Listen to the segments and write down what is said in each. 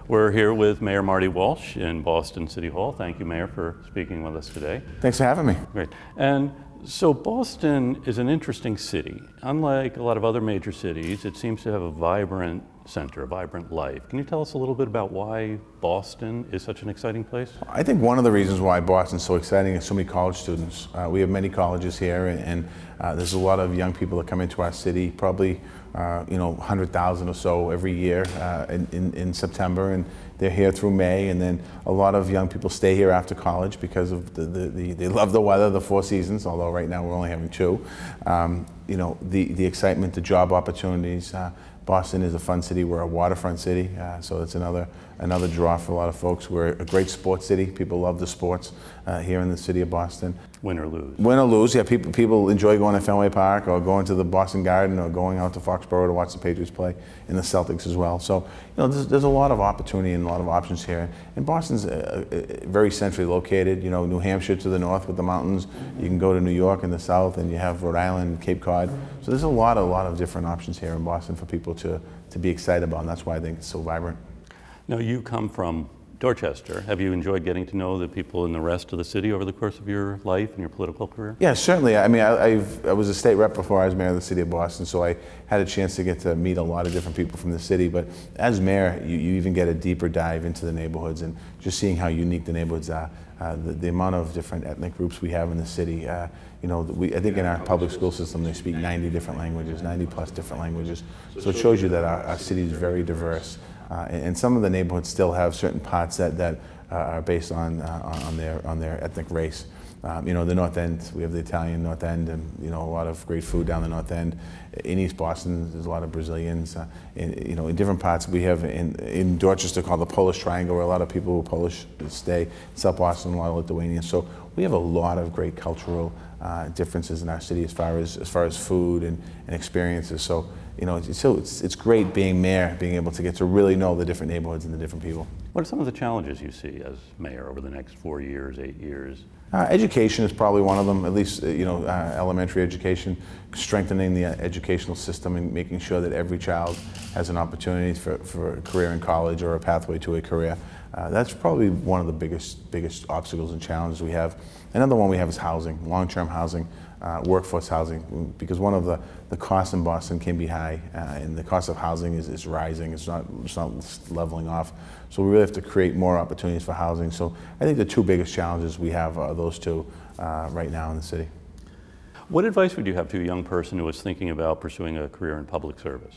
We're here with Mayor Marty Walsh in Boston City Hall. Thank you, Mayor, for speaking with us today. Thanks for having me. Great. And so Boston is an interesting city. Unlike a lot of other major cities, it seems to have a vibrant center, a vibrant life. Can you tell us a little bit about why Boston is such an exciting place? I think one of the reasons why Boston's so exciting is so many college students. We have many colleges here, and there's a lot of young people that come into our city, probably 100,000 or so every year in September, and they're here through May, and then a lot of young people stay here after college because of they love the weather, the 4 seasons, although right now we're only having 2. The excitement, the job opportunities. Boston is a fun city. We're a waterfront city, so it's another draw for a lot of folks. We're a great sports city. People love the sports here in the city of Boston. Win or lose. Win or lose, yeah. People enjoy going to Fenway Park or going to the Boston Garden or going out to Foxborough to watch the Patriots play, and the Celtics as well. So there's a lot of opportunity and a lot of options here. And Boston's very centrally located. New Hampshire to the north with the mountains. You can go to New York in the south, and you have Rhode Island, Cape Cod. So there's a lot of different options here in Boston for people to be excited about, and that's why I think it's so vibrant. Now, you come from Dorchester. Have you enjoyed getting to know the people in the rest of the city over the course of your life and your political career? Yeah, certainly. I mean, I was a state rep before I was mayor of the city of Boston, so I had a chance to get to meet a lot of different people from the city. But as mayor, you even get a deeper dive into the neighborhoods and just seeing how unique the neighborhoods are. The amount of different ethnic groups we have in the city. I think in our public school system they speak 90 different languages, 90+ different languages. So it shows you that our city is very diverse. And some of the neighborhoods still have certain parts that are based on their ethnic race. The North End, we have the Italian North End, and a lot of great food down the North End. In East Boston, there's a lot of Brazilians. In different parts, we have in Dorchester called the Polish Triangle, where a lot of people who are Polish stay. South Boston, a lot of Lithuanians. So we have a lot of great cultural differences in our city as far as food and experiences. So it's great being mayor, being able to get to really know the different neighborhoods and the different people. What are some of the challenges you see as mayor over the next 4 years, 8 years? Education is probably one of them, at least elementary education, strengthening the educational system and making sure that every child has an opportunity for a career in college or a pathway to a career. That's probably one of the biggest obstacles and challenges we have. Another one we have is housing, long-term housing, workforce housing, because one of the costs in Boston can be high, and the cost of housing is rising. It's not leveling off. So we really have to create more opportunities for housing. So I think the 2 biggest challenges we have are those 2 right now in the city. What advice would you have to a young person who is thinking about pursuing a career in public service?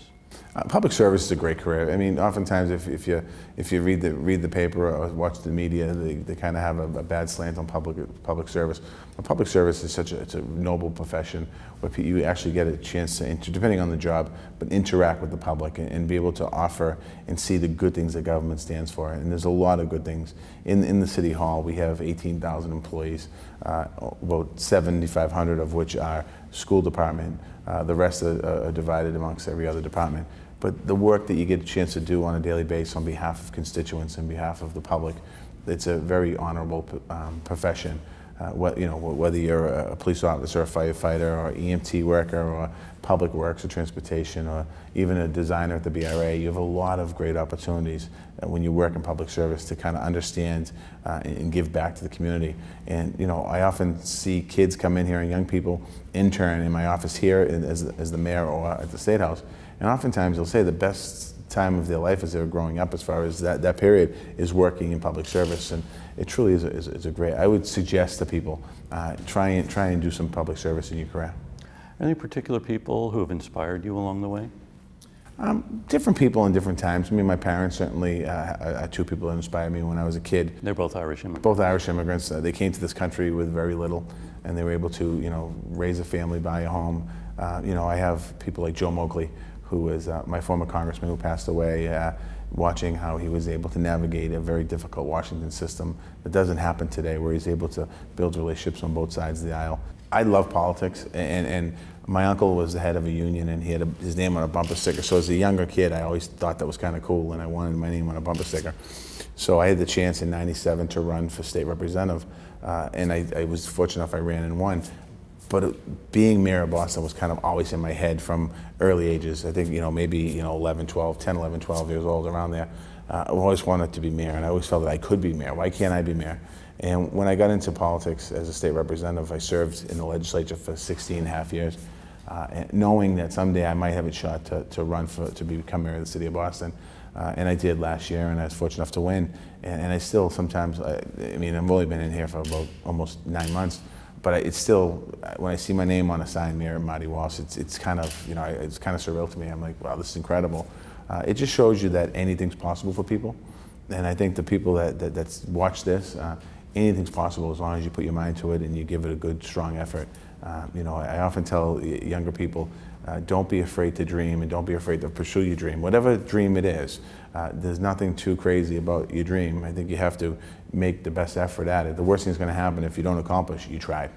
Public service is a great career. I mean, oftentimes if you read the paper or watch the media, they kind of have a bad slant on public service. But public service is it's a noble profession where you actually get a chance to, depending on the job, but interact with the public and be able to offer and see the good things that government stands for. And there's a lot of good things. In the City Hall, we have 18,000 employees, about 7,500 of which are school department. The rest are divided amongst every other department. But the work that you get a chance to do on a daily basis on behalf of constituents and behalf of the public, it's a very honorable profession. Whether you're a police officer, a firefighter, or EMT worker, or public works or transportation, or even a designer at the BRA, you have a lot of great opportunities when you work in public service to kind of understand and give back to the community. And I often see kids come in here and young people intern in my office here as the mayor or at the State House, and oftentimes they'll say the best time of their life as they were growing up, as far as that period, is working in public service, and it truly is a great. I would suggest to people try and do some public service in your career. Any particular people who have inspired you along the way? Different people in different times. I mean, my parents certainly are 2 people that inspired me when I was a kid. They're both Irish immigrants. Both Irish immigrants. They came to this country with very little, and they were able to, raise a family, buy a home. I have people like Joe Moakley, who was my former congressman who passed away, watching how he was able to navigate a very difficult Washington system that doesn't happen today, where he's able to build relationships on both sides of the aisle. I love politics, and my uncle was the head of a union, and he had his name on a bumper sticker. So as a younger kid, I always thought that was kind of cool, and I wanted my name on a bumper sticker. So I had the chance in '97 to run for state representative, and I was fortunate enough I ran and won. being mayor of Boston was kind of always in my head from early ages. I think, maybe, 11, 12, 10, 11, 12 years old, around there. I always wanted to be mayor, and I always felt that I could be mayor. Why can't I be mayor? And when I got into politics as a state representative, I served in the legislature for 16.5 years, and knowing that someday I might have a shot to run to become mayor of the city of Boston. And I did last year, and I was fortunate enough to win. And I still sometimes, I've only been in here for about almost 9 months, but it's still, when I see my name on a sign, Mayor Marty Walsh, it's kind of, it's kind of surreal to me. I'm like, wow, this is incredible. It just shows you that anything's possible for people. And I think the people that watch this, anything's possible as long as you put your mind to it and you give it a good, strong effort. I often tell younger people, don't be afraid to dream, and don't be afraid to pursue your dream. Whatever dream it is, there's nothing too crazy about your dream. I think you have to make the best effort at it. The worst thing that's going to happen if you don't accomplish, you tried.